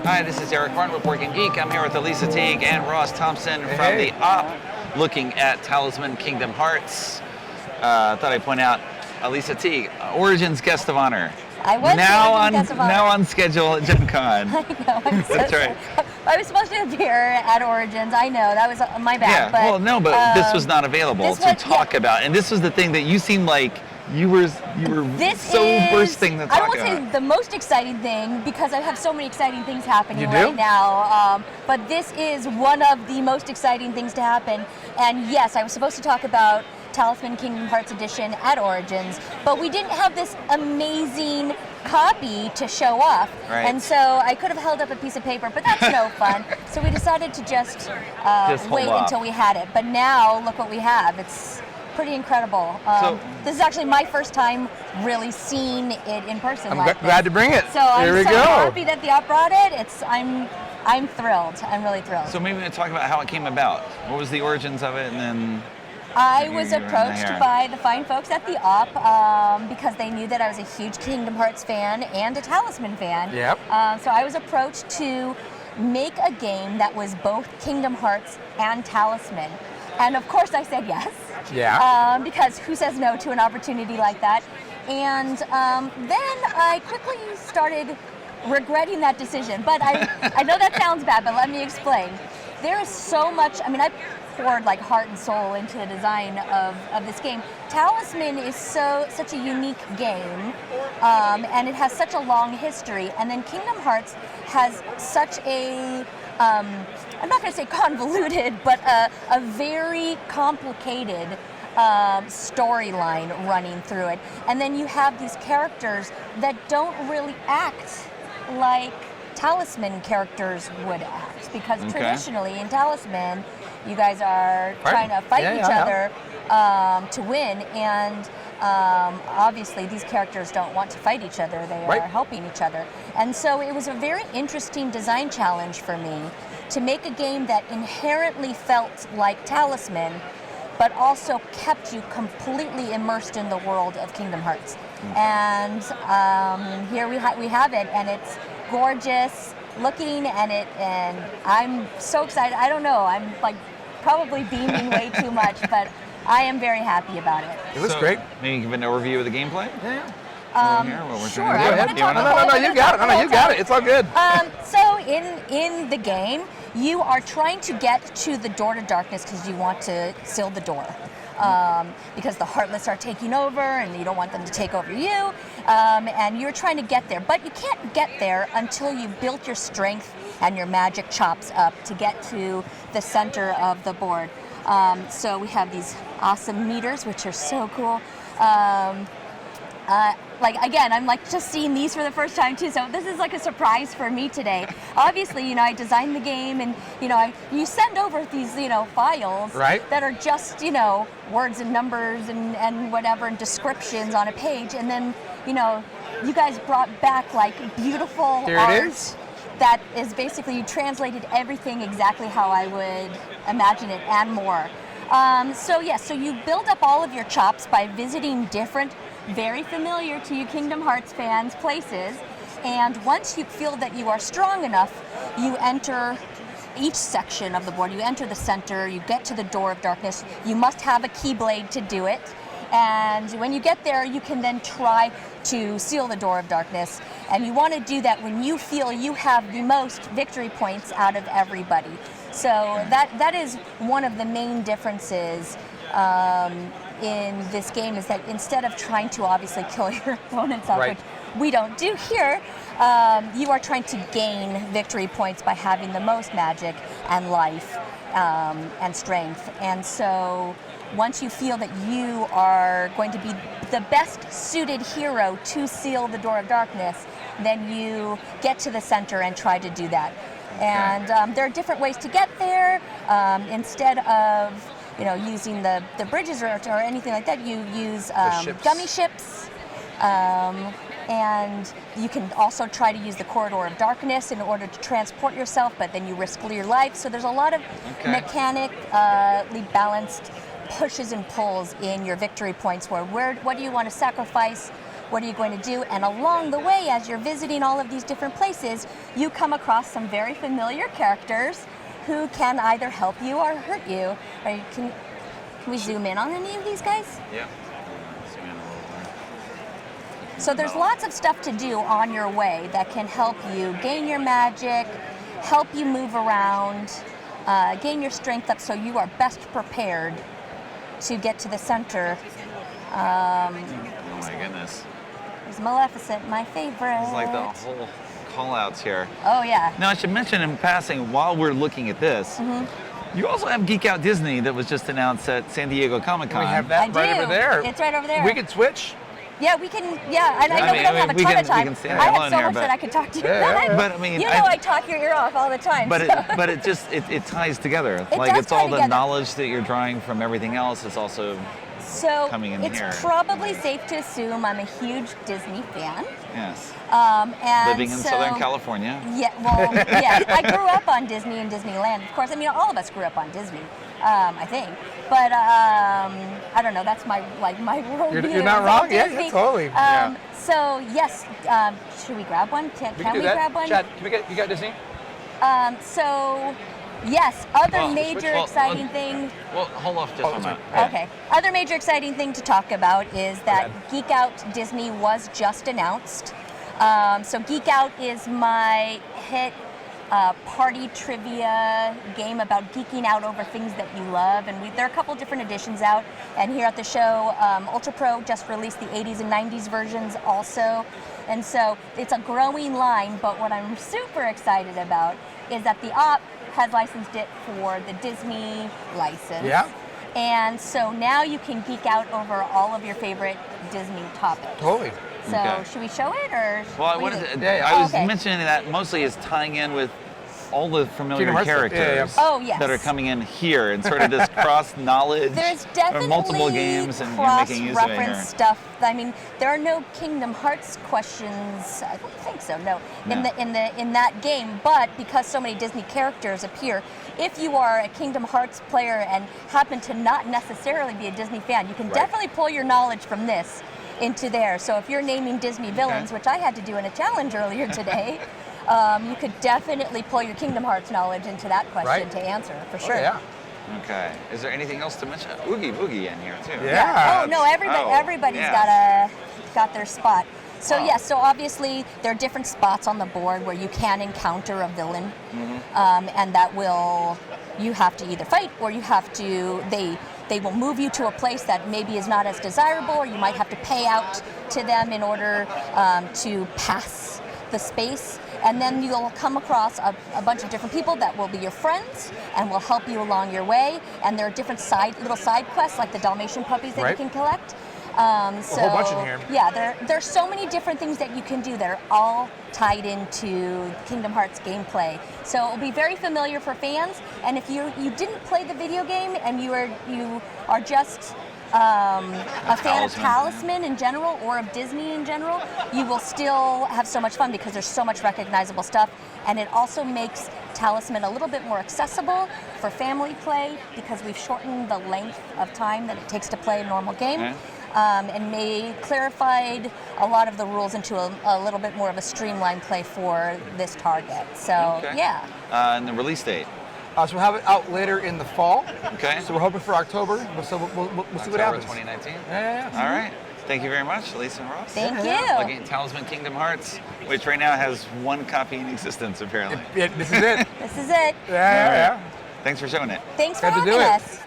Hi, this is Eric Martin with BoardGameGeek. I'm here with Elisa Teague and Ross Thompson from the Op, looking at Talisman Kingdom Hearts. Thought I'd point out Elisa Teague, Origins guest of honor. I was now on schedule at Gen Con. I know. That's right. I was supposed to appear at Origins. I know that was my bad. Yeah. But, well, no, but this was not available to talk about, and this was the thing that you seemed like you were bursting to talk about. I don't want to say the most exciting thing because I have so many exciting things happening right now. But this is one of the most exciting things to happen. And yes, I was supposed to talk about Talisman Kingdom Hearts Edition at Origins, but we didn't have this amazing copy to show off. Right. And so I could have held up a piece of paper, but that's no fun. So we decided to just wait until we had it. But now, look what we have. It's pretty incredible. This is actually my first time really seeing it in person. I'm glad to bring it. So I'm so happy that the Op brought it. I'm thrilled. I'm really thrilled. So maybe we can talk about how it came about. What was the origins of it, and then I was approached by the fine folks at the Op because they knew that I was a huge Kingdom Hearts fan and a Talisman fan. Yep. So I was approached to make a game that was both Kingdom Hearts and Talisman. And of course I said yes. Yeah. Because who says no to an opportunity like that? And then I quickly started regretting that decision. But I know that sounds bad, but let me explain. There is so much, I poured like heart and soul into the design of this game. Talisman is such a unique game, and it has such a long history. And then Kingdom Hearts has such a I'm not going to say convoluted, but a very complicated storyline running through it. And then you have these characters that don't really act like Talisman characters would act, because traditionally in Talisman, you guys are trying to fight each other to win, and obviously these characters don't want to fight each other, they are helping each other. And so it was a very interesting design challenge for me to make a game that inherently felt like Talisman, but also kept you completely immersed in the world of Kingdom Hearts. And here we have it, and it's gorgeous looking, and I'm so excited. I don't know, I'm like probably beaming way too much, but I am very happy about it. It looks great. Maybe you can give an overview of the gameplay? Sure. No, you got it. You got it. It's all good. So in the game, you are trying to get to the door to darkness because you want to seal the door. Because the Heartless are taking over and you don't want them to take over you. And you're trying to get there. But you can't get there until you've built your strength and your magic chops up to get to the center of the board. So we have these awesome meters, which are so cool. Again, I'm like just seeing these for the first time too, so this is like a surprise for me today. Obviously, I designed the game, and you send over these files that are just words and numbers and whatever, and descriptions on a page, and then you guys brought back like beautiful art that is basically, you translated everything exactly how I would imagine it and more. So you build up all of your chops by visiting different, very familiar to you Kingdom Hearts fans, places, and once you feel that you are strong enough, you enter each section of the board. You enter the center, you get to the Door of Darkness. You must have a Keyblade to do it, and when you get there, you can then try to seal the Door of Darkness, and you want to do that when you feel you have the most victory points out of everybody. So that is one of the main differences in this game, is that instead of trying to obviously kill your opponents off, which we don't do here, you are trying to gain victory points by having the most magic and life and strength. And so once you feel that you are going to be the best suited hero to seal the Door of Darkness, then you get to the center and try to do that. And there are different ways to get there. Instead of using the bridges or anything like that, you use gummy ships. And you can also try to use the Corridor of Darkness in order to transport yourself, but then you risk your life. So there's a lot of mechanically balanced pushes and pulls in your victory points, where what do you want to sacrifice What are you going to do? And along the way, as you're visiting all of these different places, you come across some very familiar characters who can either help you or hurt you. Can we zoom in on any of these guys? Yeah. Zoom in a little more. So there's lots of stuff to do on your way that can help you gain your magic, help you move around, gain your strength up so you are best prepared to get to the center. Oh my goodness. There's Maleficent, my favorite. It's like the whole call-outs here. Oh yeah. Now I should mention in passing, while we're looking at this, you also have Geek Out Disney that was just announced at San Diego Comic-Con. We have that right over there. It's right over there. We could switch. Yeah, we can. Yeah, I know we don't have a ton of time. I have so much that I could talk to you. But I mean, I talk your ear off all the time. But so. it ties together. It like does it's tie all the together. knowledge that you're drawing from everything else is also coming in it's here. probably safe to assume I'm a huge Disney fan. Yes. And living in Southern California. Yeah, well, yeah, I grew up on Disney and Disneyland. Of course, I mean, all of us grew up on Disney, I think. But I don't know. That's my world. You're not wrong. Disney. Yeah, totally. So yes, should we grab one? Can we grab one? Chad, can we get Geek Out Disney? So yes, other major exciting thing. Well, hold off just a moment. Okay. Other major exciting thing to talk about is that Geek Out Disney was just announced. So Geek Out is my hit party trivia game about geeking out over things that you love, and there are a couple different editions out. And here at the show, Ultra Pro just released the 80s and 90s versions also, and so it's a growing line. But what I'm super excited about is that the op has licensed it for the Disney license. Yeah. And so now you can geek out over all of your favorite Disney topics. Totally. So should we show it or? Well, I was mentioning that mostly is tying in with all the familiar characters that are coming in here and sort of this cross knowledge. There's definitely multiple games and you're making use of it here. Stuff. I mean, there are no Kingdom Hearts questions. I don't think so. No. In that game, but because so many Disney characters appear, if you are a Kingdom Hearts player and happen to not necessarily be a Disney fan, you can definitely pull your knowledge from this into there. So if you're naming Disney villains, which I had to do in a challenge earlier today, you could definitely pull your Kingdom Hearts knowledge into that question to answer, for sure. Yeah. Okay. Is there anything else to mention? Oogie Boogie in here too. Yeah. Oh no, everybody's got their spot. So yes, so obviously there are different spots on the board where you can encounter a villain, and that you have to either fight or you have to they will move you to a place that maybe is not as desirable, or you might have to pay out to them in order to pass the space. And then you'll come across a bunch of different people that will be your friends and will help you along your way. And there are different little side quests, like the Dalmatian puppies that you can collect. A whole bunch in here. Yeah, there's so many different things that you can do that are all tied into Kingdom Hearts gameplay. So it'll be very familiar for fans. And if you didn't play the video game and you are just a fan of Talisman in general or of Disney in general, you will still have so much fun because there's so much recognizable stuff. And it also makes Talisman a little bit more accessible for family play because we've shortened the length of time that it takes to play a normal game. And clarified a lot of the rules into a little bit more of a streamlined play for this target. So, yeah. And the release date? So we'll have it out later in the fall. Okay. So we're hoping for October. So we'll see what happens. 2019? Yeah. All right. Thank you very much, Lisa and Ross. Thank you. Looking at Talisman Kingdom Hearts, which right now has one copy in existence, apparently. This is it. This is it. Yeah. Thanks for showing it. Thanks for having us.